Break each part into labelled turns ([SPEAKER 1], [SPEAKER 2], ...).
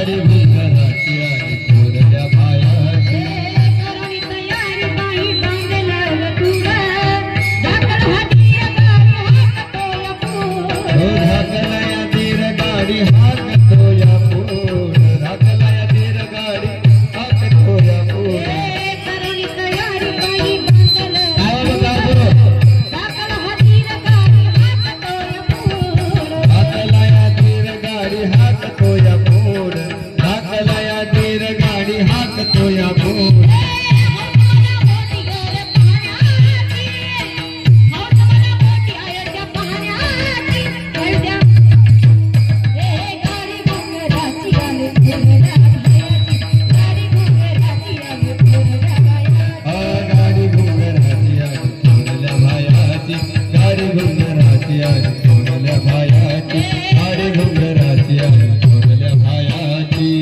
[SPEAKER 1] गाडी भुंगराची आणि थोरल्या भायाची
[SPEAKER 2] करुणी तयारी बाई बांधल्यावर दूर झाकण हाती गाडी हाकतोय पूर
[SPEAKER 1] हो झाकलाया दीर गाडी हाकतोया पूर झाकलाया दीर गाडी हाकतोया पूर
[SPEAKER 2] करुणी तयारी बाई बांधल्यावर
[SPEAKER 1] काय
[SPEAKER 2] झाकण हाती गाडी
[SPEAKER 1] झाकलाया दीर गाडी हाकतोया पूर गाडी भुंगराची आणि थोरल्या भायाची गाडी भुंगराची आणि थोरल्या भायाची गाडी भुंगराची आणि थोरल्या भायाची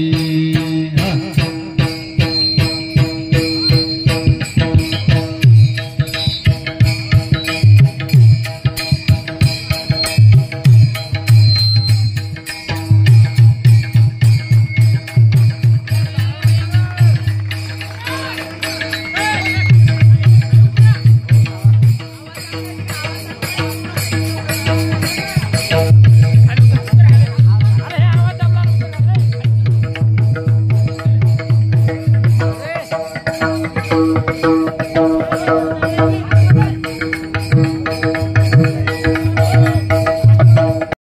[SPEAKER 2] Thank you.